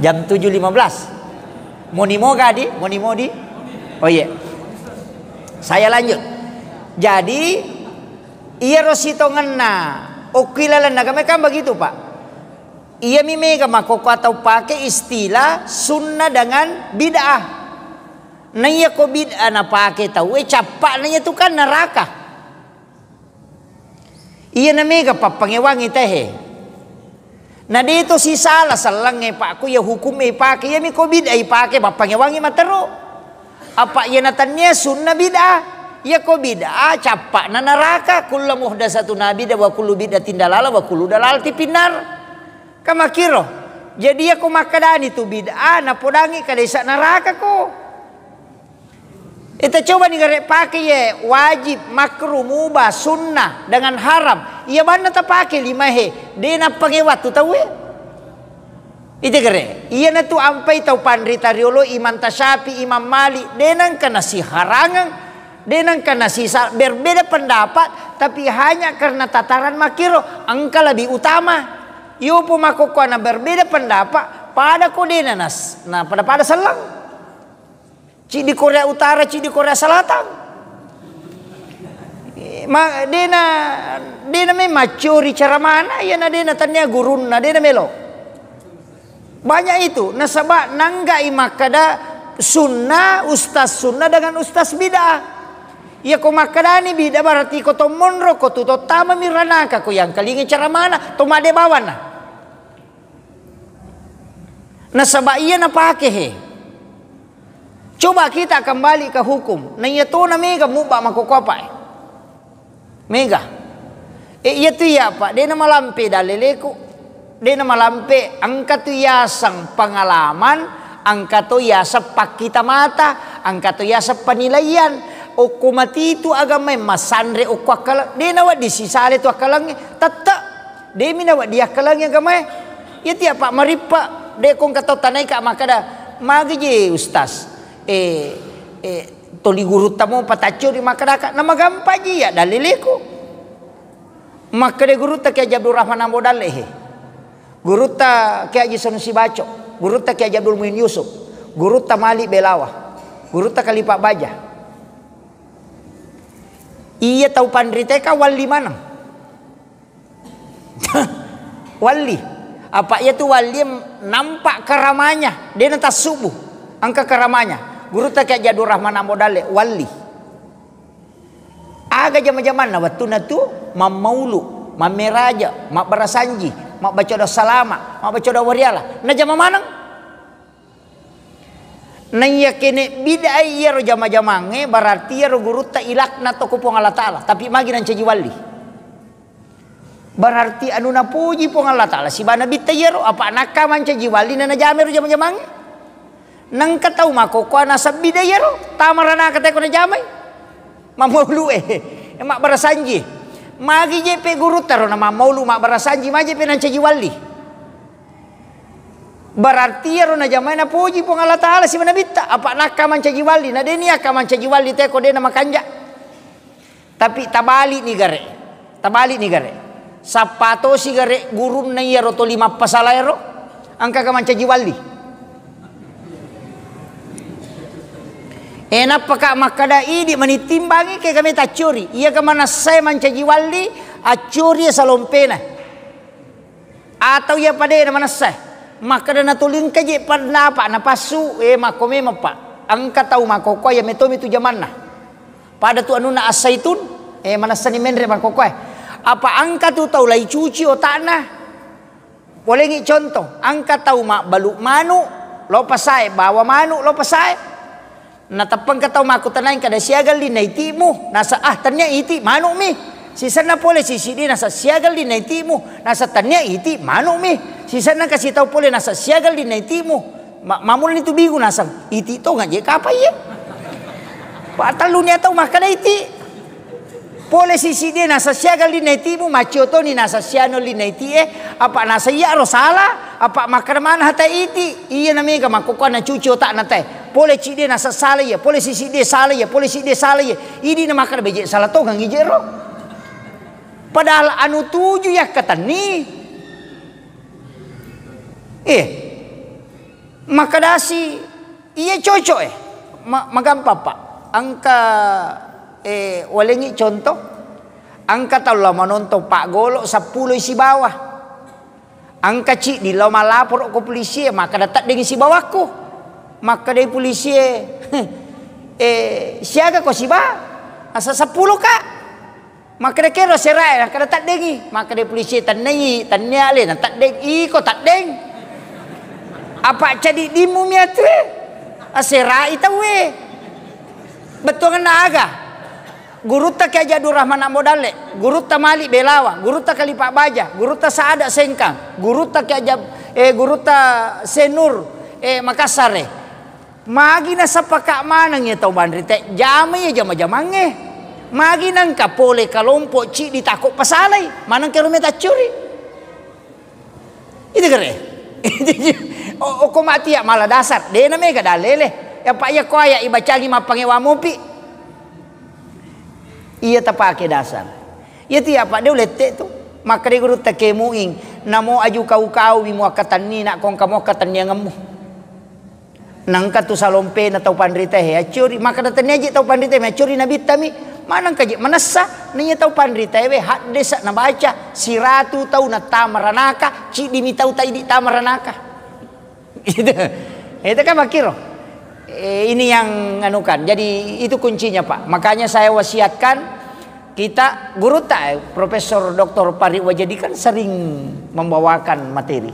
7.15 monimo gadi monimo di oh iya saya lanjut jadi iya rosito ngena okilalan nagame kan begitu pak. Ia mimega makoko atau pakai istilah sunnah dengan bid'ah. Nah iya ko bid'ah na pakai tahu capak nanya tu kan neraka. Iya na mega papangewangi tehe. Nah dito si salah salang pak aku ya hukum pakai ya mi ko bid'ah pakai papangewangi matero. Apa iya natannya sunnah bid'ah? Ya ko bid'ah capak na neraka kullu muhdatsatun bid'ah wa kullu bid'atin dalalah wa kullu dalalatin finnar. Kamakiro. Jadi aku makadani tu bid'ah na podangi kadesa neraka ko. Kita coba nih pakai ya wajib makruh mubah sunnah dengan haram. Iya mana tak pakai 5 dia nak pakai waktu tahu ya. Itu kere. Iya na tu ampai tau Pandri Tariolo Imam Tasyafi Imam Malik denang kana si harangan denang kana si berbeda pendapat tapi hanya karena tataran makiro angka lebih utama. Yupo makoko na berbeda pendapat pada kodena nas nah pada selang ci di Korea Utara ci di Korea Selatan dena me macuri cara mana ya na dena tanya gurun na dena melo banyak itu nasaba nanggai makada sunnah ustaz sunnah dengan ustaz bid'ah. Ya ko makadani bida berarti ko to monro ko to tama miranaka ko yang kalingi cara mana to made bawana. Nasaba iya na pake he. Coba kita kembali ke hukum. Na iya to na mega muba makokopa. Mega. Iya tu ya pak. Dia na malampe daleleku. Dia na malampe angka tu yasang pengalaman. Angka tu yasa pakita mata. Angka tu yasa penilaian. O kumati itu agama masandre o kwakala de nawa di sisale tu akalang tatta de minawa dia akalang agama ya tiap pak maripa de kong katau tanai ka makada magi je ustaz toli guru tamu patacho di makada ka nama gampa ji ya daliliku Maka de guru ta Kiai Abdul Rahman Ambodale he. Guru ta Kiai Haji Sanusi Baco, guru ta Kiai Abdul Muin Yusuf, guru ta Mali Belawa, guru ta Kalipak Baja. Iya tahu pandrite ka wali mana? Wali. Apa ia tu wali nampak karamanya, dia nanti subuh angka karamanya. Guru tak Kiai Abdul Rahman Ambodale wali. Aga zaman-zaman na waktu na tu mamaulu, mameraja, mak barasanji, mak baca doa salama, mak baca doa wariala. Na zaman mana? Na yakini bidai ya ro jama-jamange berarti ya ro guru ta ilakna to kupong Allah Taala, tapi magi nan caji wali. Berarti anu na puji pong Allah Taala si bana bitayero apa nakka manca jiwali na najame ro jama-jamange. Nang katau makoko na sabidayero tamarana kate ko na jamay. Mamulu mak barasanji. Magi je pe guru taro na mamulu mak barasanji magi pe nan caji wali. Berarti ya ro na jamay na puji pong Allah Taala si bana bitta apa nakka manca jiwali na deni aka manca jiwali te ko de na makanja. Tapi tabali ni gare. Tabali ni gare. Sapato si gare gurun na iya roto 5 pasalayro angka ka manca jiwali. Enak paka makada idi manitimbangi ke kami tacuri. Iya ka mana saya manca jiwali acuri sa lompena. Atau ya pada na mana saya. Makada natulin ka je padna pa na pasu makome mapa. Angka tau makoko ya metomi tu zaman na. Pada tu anu na asaitun mana sani menre makoko. Apa angka tu tahu lai cuci otak na? Boleh ngi contoh, angka tahu mak baluk manu, lo pasai bawa manu lo pasai. Na tapang ka tahu mak ku tanain kada siagal di naitimu, nasa tanya iti manu mi. Sisa na pole sisi di nasa siagal di naitimu, nasa tanya iti manu mi. Sisa na kasih tahu pole nasa siagal di naitimu. Mamulan itu bingung nasa iti to ngaje kapa ya? Patalunya tahu makan iti. Pole sisi dia nasa siagal di naitimu machoto ni nasa siano li naiti apa nasa iya ro salah apa makan mana hata iti iya namanya makoko na cuci otak na teh pole ci dia nasa salah ya pole sisi dia salah ya pole sisi dia salah ya ini na makan beje salah to ngang ijero padahal anu tuju ya katani makadasi iya cocok magampa pak angka walengi contoh angka tahu lama nonton Pak Golok 10 isi bawah angka cik di lama lapor ke polisi maka datang dengan si bawahku maka dari polisi siaga ko si ba asa 10 kak maka dia kira serai maka datang dengi maka dari polisi tanai tanya le tak deng iko tak deng apa jadi dimu miatu aserai tawe betul kan naga guru ta Kiai Abdul Rahman Ambodale, guru ta Mali Belawa, guru ta Kalipak Baja, guru ta Saada Sengkang, guru ta guru ta Senur Makassar. Magi na sa paka manang ya tau bandri te jamay ya jama-jamange. Magi nang kapole kalompo ci ditakok pasalay, manang kerume tacuri. Itu kere. O ko mati ya malah dasar, de na mega dalele. Ya pak ya ko ya ibacagi mapangewa mopi. Iya tapake dasar. Iya ti apa dia ulete tu. Maka dia guru takemuing namo aju kau bimu akatan ni nak kong kamu akatan yang ngemu. Nangka tu salompe na tau pandrite he acuri maka datanya aja tau pandrite me acuri nabi tami manang kaje manasa ninya tau pandrite we hak desa na baca siratu tau na tamaranaka ci dimi tau tai di tamaranaka. Itu kan makiro. Ini yang anukan. Jadi itu kuncinya Pak. Makanya saya wasiatkan kita guru tak Profesor Dr. Pari Wajadi kan sering membawakan materi.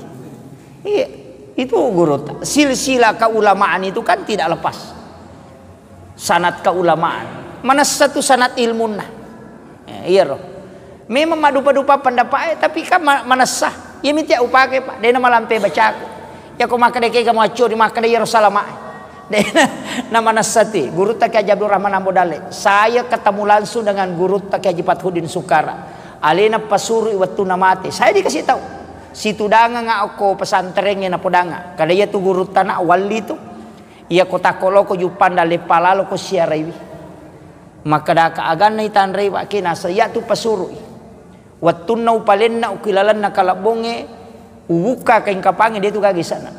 Iya, itu guru tak. Silsilah keulamaan itu kan tidak lepas. Sanad keulamaan. Mana satu sanad ilmunah. Iya roh. Memang madu-padupa pendapat tapi kan mana sah. Ya minta upake Pak. Dia nama lampe baca aku. Ya kau makan deke kamu acur makan dia Yerusalem. Nama nasati guru tak Kiai Abdul Rahman Ambodale. Saya ketemu langsung dengan guru tak Kiai Fathudin Sukara. Alena pasuri waktu namate. Saya dikasih tahu. Situ danga ngako pesantrennya na podanga. Kada ia tu guru tanah wali tu. Ia kota koloko jupan dale palalo ko siaraiwi. Maka da kaagan na itanrei wa kina saya tu pasuri. Wattun na upalen na ukilalan na kalabonge ubuka kain kapange dia tu gagi sana.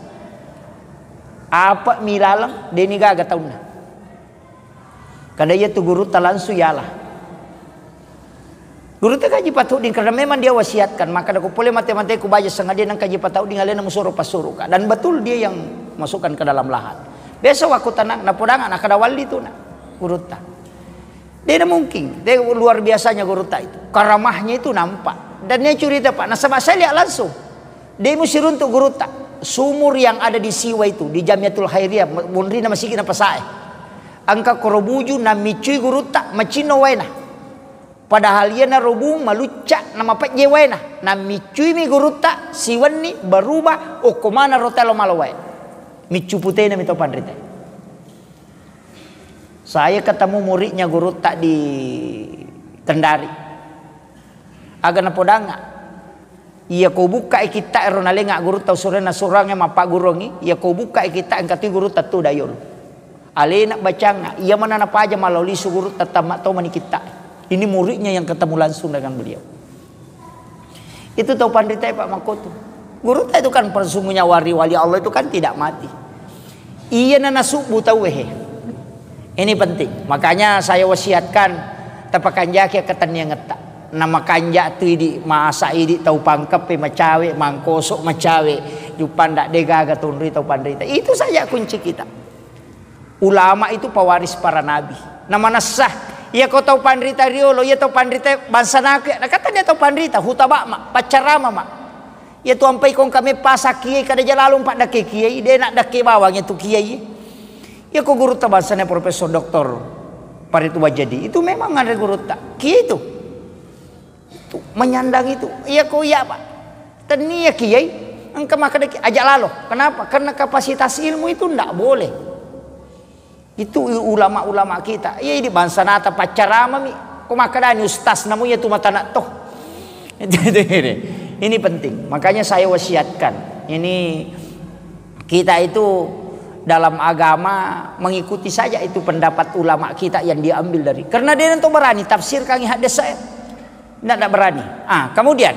Apa milalang dia ni gaga taun na. Kada ia tu guru talansu yalah. Guru tu kaji patut din karena memang dia wasiatkan, maka aku boleh mati-mati ku baca sengaja nang kaji patut din alena musoro pasuru ka. Dan betul dia yang masukkan ke dalam lahat. Biasa waktu tanang na podangan nak kada wali tu na guru ta. Dia ada mungkin, dia luar biasanya guru ta itu. Karamahnya itu nampak. Dan dia cerita Pak, nah sama saya lihat langsung. Dia mesti untuk guru ta. Sumur yang ada di Siwa itu di Jamiatul Khairiyah, munri nama sigi na pasae. Angka korobuju na micui guru ta macino waina. Padahal ia na robung malucak nama pak jewaina. Na micui mi guru ta siwan ni berubah o komana rotelo malawai. Micu putih na mito pandrite. Saya ketemu muridnya guru tak di Kendari. Agak napodanga. Ia kau buka kita eronalenga guru tau surena surangnya mapa gurongi. Ia kau buka kita angkati guru tatu dayol. Ale nak bacanga. Ia mana napa aja malau lisu guru tatamak tau mani kita. Ini muridnya yang ketemu langsung dengan beliau. Itu tahu pandita Pak Makoto. Guru itu kan persungguhnya wali Allah itu kan tidak mati. Ia nana subuh tahu wehe. Ini penting. Makanya saya wasiatkan tapakan jaki ketan yang ngetak. Nama kanja tu di masa ini tahu pangkep macawe mangkosok macawe jupan dak degaga tunri tahu pandita. Itu saja kunci kita. Ulama itu pewaris para nabi. Nama nasah. Ia kau tahu pandita riolo, ia tahu pandita bangsa nak. Nah kata dia tahu pandita hutabak mak pacarama mak. Ia tu ampai kong kami pasak kiai kada jalalum pak dak kiai dia nak dak bawangnya tu kiai. Ia kau guru ta bangsanya Profesor Doktor Paritu Wajadi. Itu memang ada guru tak kiai itu. Menyandang itu, iya kau ya Pak. Teni ya kiai, engkau maka ajak lalu. Kenapa? Karena kapasitas ilmu itu ndak boleh. Itu ulama-ulama kita. Iya di bangsa nata pacarama mi. Kau maka dah ustaz namanya tu mata nak toh. Ini penting. Makanya saya wasiatkan. Ini kita itu dalam agama mengikuti saja itu pendapat ulama kita yang diambil dari. Karena dia nanti berani tafsir kang hadis saya. Tidak berani. Kemudian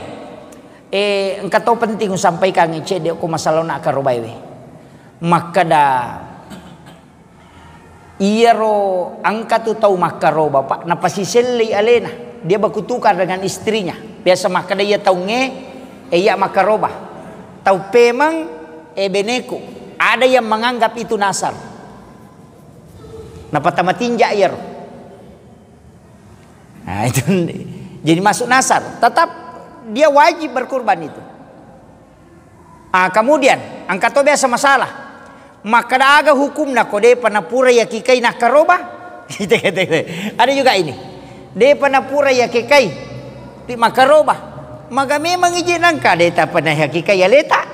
engkau tahu penting sampaikan ngece aku masalah nak karobaywe. Maka dah iya ro angkat tu tahu makaro bapak napasi seli alena dia berkutukar dengan istrinya. Biasa maka dia tahu iya makaroba. Tahu pemang beneko. Ada yang menganggap itu nasar. Napa tamatinja iya ro. Nah itu jadi masuk nasar, tetap dia wajib berkurban itu. Kemudian angkat tu biasa masalah. Maka ada hukum nak kode panapura ya kikai nak karoba. Ada juga ini. De panapura ya kikai di makaroba. Maka memang izin angka de tak pernah ya kikai ya letak.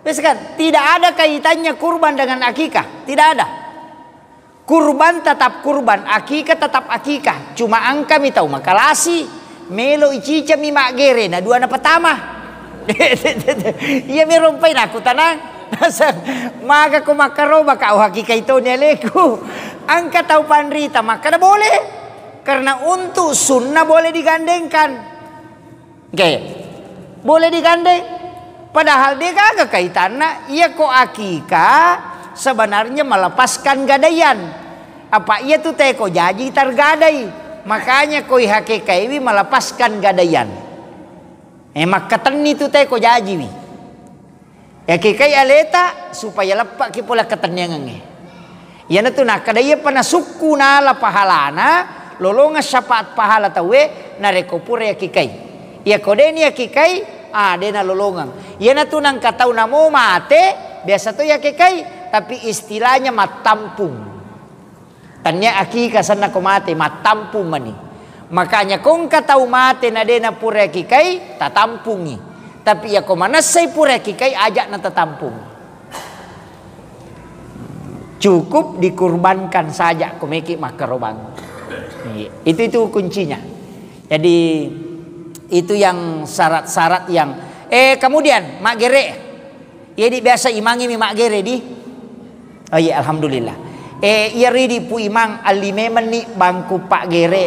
Kan tidak ada kaitannya kurban dengan akikah, tidak ada. Kurban tetap kurban, akikah tetap akikah. Cuma angka mi tahu makalasi. Melo icica mi magere na dua na pertama. Iya mi rompay na aku tanang. Maka ko makaroba ka hakika ito ni aleku. Angka tahu pandrita maka na boleh. Karena untuk sunnah boleh digandengkan. Oke. Boleh digandeng. Padahal dia kagak kaitannya. Iya ko akika sebenarnya melepaskan gadaian. Apa iya tuh teko jaji tergadai. Makanya koi hakikai wi melepaskan gadaian. Maka teni tu teh ko jaji wi. Hakikai aleta supaya lepak ki pola ketenyangange. Ya tu nak kadaya pana suku na la pahalana lolonga syafaat pahala tawe na rekopure hakikai. Ya kodeni hakikai dena lolongang. Ya tu nang katau namo mate biasa tu hakikai tapi istilahnya matampung. Tanya akikah sana ko mate matampung mani. Makanya kung katau mate na dena pura kikai tatampungi. Tapi ya ko manasay pura kikai ajak na tatampung. Cukup dikurbankan saja kumeki makarobang. Itu kuncinya. Jadi itu yang syarat-syarat yang kemudian mak gere. Jadi biasa imangi mi mak gere di. Oh iya alhamdulillah. Iya ridi pu imang alimeman ni bangku pak gere.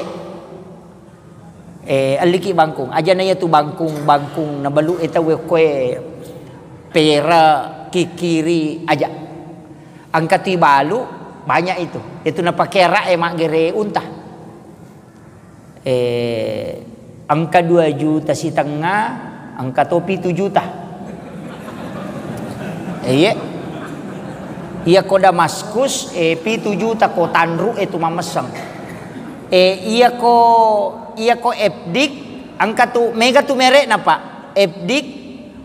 aliki bangkung aja na tu bangkung na balu eta we kue pera kikiri aja angkati balu banyak itu na pakera mak gere unta angka 2,5 juta angka topi 7 juta iya ko Damaskus pi 7 juta ko tanru itu mamesang iya ko Epdik angka tu mega tu merek napa Epdik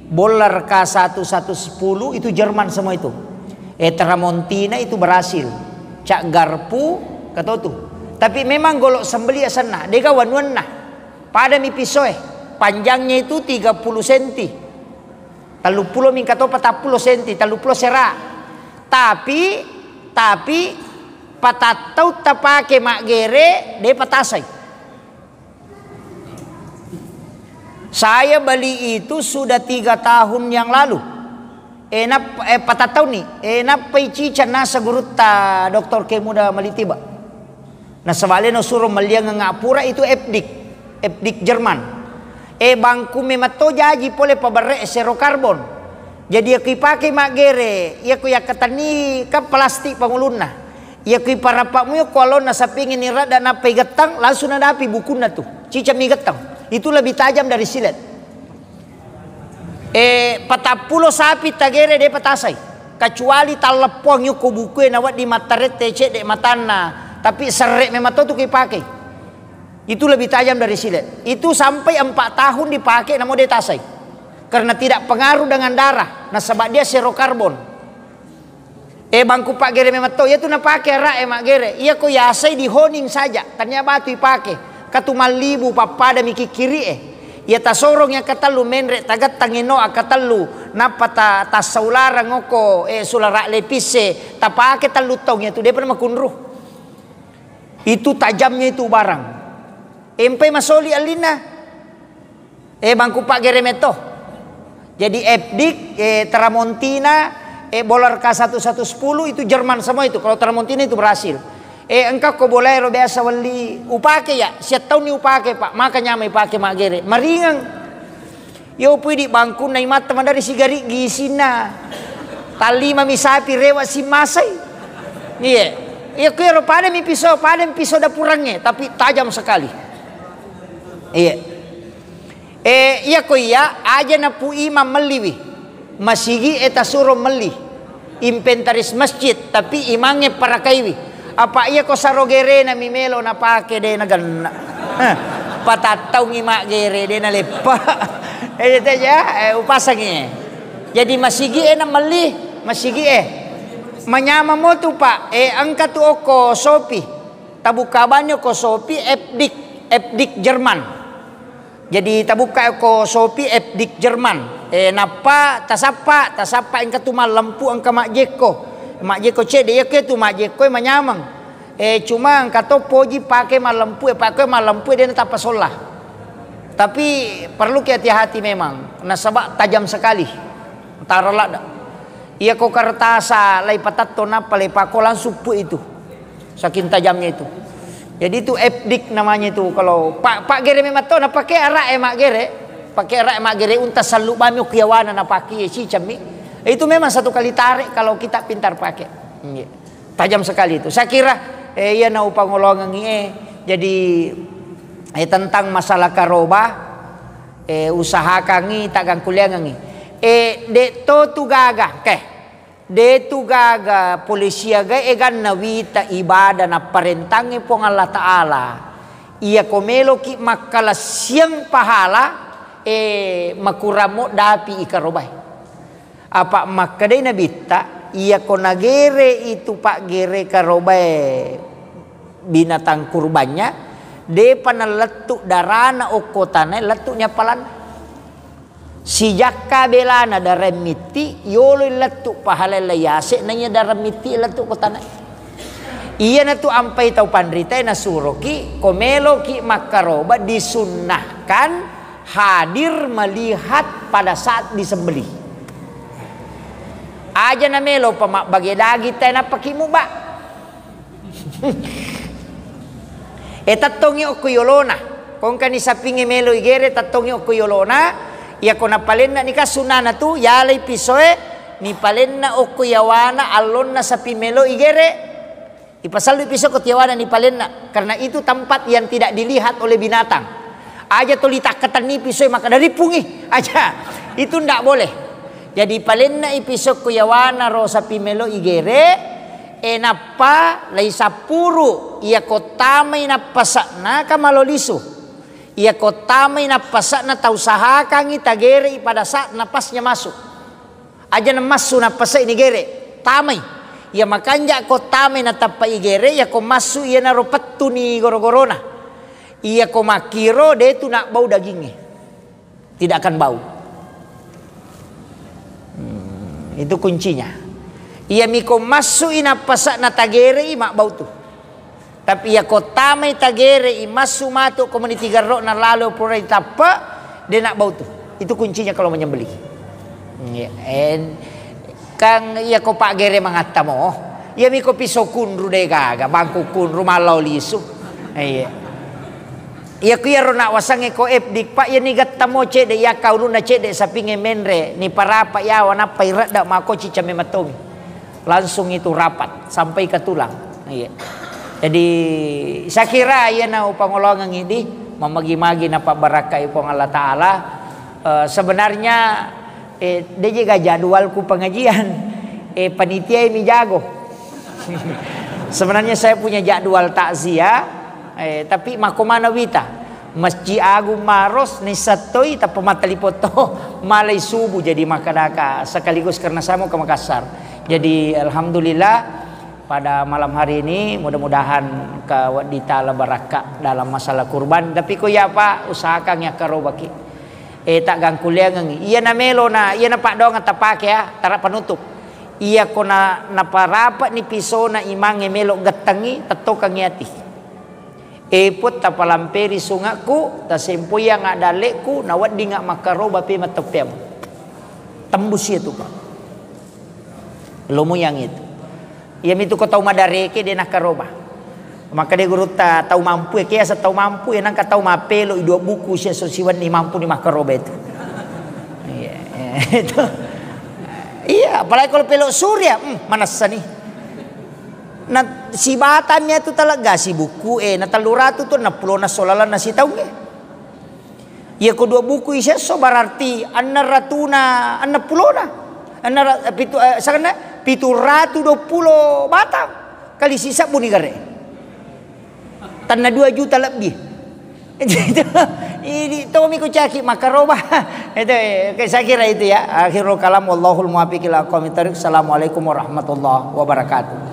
bolar K1110 itu Jerman semua itu Tramontina itu Brasil Cak Garpu kata tu tapi memang golok sembeli sana dega wan nah pada mi pisoe panjangnya itu 30 cm 30 mingkato 40 cm 30 serak tapi patatau tapake mak gere de patasai. Saya beli itu sudah 3 tahun yang lalu. Patatau nih. Napai cica nasa guruta doktor kemuda malitiba. Nah sebalnya suruh meliang ngapura itu Epdik Jerman. Bangku memato jaji pole pabare serokarbon. Jadi aku pakai mak gere, aku ya katani kan plastik panguluna. Ya kui para pakmu kalau nasa pingin nirat dan apa getang langsung ada api bukuna tuh cica mi getang itu lebih tajam dari silet 40 sapi tagere de patasai kecuali talepong yuko buku nawat di mataret tece de matana tapi serek memang tuh kui pakai itu lebih tajam dari silet itu sampai 4 tahun dipakai namo de tasai karena tidak pengaruh dengan darah nah sebab dia serokarbon bangku pak gere memang tahu ya tu nak pakai rak mak gere iya ko yasai di honing saja tanya batu dipakai katumal libu papada miki kiri ya tasorong yang katalu menrek tagat tangino akatalu napa ta saulara ngoko sulara lepise ta pakai talu tong ya tu dia pernah makunruh itu tajamnya itu barang empe masoli alina bangku pak gere meto jadi Epdik Tramontina bolar K1110 itu Jerman semua itu. Kalau Tramontina itu Brasil. Engkau ko bolero biasa wali upake ya. Siat tahun ni upake pak. Makanya may pake magere. Maringang. Yo pwede bangku na imata man dari sigari gisina. Tali mami sapi rewa si masay. Iya. Iya kero pada mi piso da purangnya tapi tajam sekali. Iya. Iya ko iya aja na pu imam meliwi. Masigi eta suruh meli inventaris masjid tapi imangnya para kaiwi apa iya ko sarogere na mimelo na pake de na ganna patatau ngimak gere de na lepa itu aja upasangnya jadi masigi na meli masigi manyama mo tu pak angkat tu oko sopi tabuka banyo ko sopi Epdik Jerman jadi tabuka ko sopi Epdik Jerman napa tasapa engka tu lampu angka mak jeko ce dia ke tu mak jeko manyamang cuma angka to poji pakai lampu dia tak pasolah tapi perlu hati-hati memang nah sebab tajam sekali tarala iya ko kartasa lai patato napa lai pako langsung pu itu saking tajamnya itu jadi itu Epdik namanya itu kalau pak gere memang to na pakai arak mak gere pakai rak mak gere unta salu bami kiawana na pakai si cami itu memang satu kali tarik kalau kita pintar pakai tajam sekali itu saya kira ya na upangolongan jadi tentang masalah karoba usaha kangi tagang kuliah ngi de to tu gaga de tu gaga polisia ga egan na wita ibadah na parentangi pong Allah Ta'ala iya komelo ki makala siang pahala makuramo dapi ikarobai apa makadai nabita iya ko nagere itu pak gere karobai binatang kurbannya de panaletuk darana okotane letuknya palan si jakka belana daremiti yolo letuk pahala layase nanya daremiti letuk kotane iya na tu ampai tau pandrita na suroki komelo ki makaroba disunnahkan hadir melihat pada saat disembelih. Aja na melo pamak bagi dagi tayo na pakimu ba? Tatongi o kuyolona. kung kani sapingi melo igere tatongi okuyolona iya ko napalenna ni kasunana tu yalay pisoe ni palenna okuyawana alon na sa pimelo igere ipasaldo piso ko tiyawana ni palenna karena itu tempat yang tidak dilihat oleh binatang aja tolitak ketani pisoe maka dari pungi aja itu ndak boleh jadi palenna ipiso kuyawana ro sa pimelo igere enapa lay sapuru iya ko tamay na pasa na kamaloliso iya ko tamay na pasa na tausaha kang itagere pada saat napasnya masuk aja na masu na pasa inigere tamay iya makanya ko tamay na tapa igere iya ko masu iya na ropatu ni goro-gorona iya ko makiro de itu nak bau dagingnya tidak akan bau itu kuncinya iya miko masu ina pasak na tagere mak bau tu tapi iya ko tamay tagere imasu mato community garro na lalo pura itapa dia nak bau tu itu kuncinya kalau menyembelih kang iya ko pak gere mangata mo iya miko piso kunru de gaga bangku kunru malau lisu iya ko iya nak wasange ko epdik pak iya ni gatta mo cede iya kau na cede sapinge menre ni parapa ya wana pairat dak mako cicame matomi langsung itu rapat sampai ke tulang. Iya. Jadi saya kira ya na upangolongan ini memagi-magi na pabaraka ipong Allah Ta'ala sebenarnya dia juga jadwalku pengajian panitia ini jago. Sebenarnya saya punya jadwal takziah tapi makomana wita Masjid Agung Maros ni satoi ta pematalipoto malay subuh jadi makadaka sekaligus karena saya mau ke Makassar. Jadi alhamdulillah pada malam hari ini mudah-mudahan ke wadita baraka dalam masalah kurban tapi ko ya Pak usahakan ya karobaki tak gang kuliah ngi iya na melo na iya na Pak dong tapake ya tara panutup iya ko na naparapat ni piso na imang melo gatangi tatokang yati epot tapalamperi sungaku ta sempoy yang adaleku na wadi nga makaroba pi matopem tembus itu Pak lomo yang itu ia itu kau tahu madareke dia nak karoba maka dia guru tahu mampu ya kiasa tahu mampu ya nang tahu mapelo dua buku sia sosiwan ni mampu ni makaroba itu itu iya apalagi kalau pelok surya mana sani na si batannya itu talaga si buku na taluratu tu na pulo na solalan na si tahu iya ko dua buku isya so berarti anna ratuna anna pulo na anna pitu sakana 720 batang kali sisa buni gare tanah 2 juta lebih ini Tommy ko caki makaroba itu saya kira itu ya akhirul kalam wallahul muwaffiq ila aqwamit thoriq. Assalamualaikum warahmatullahi wabarakatuh.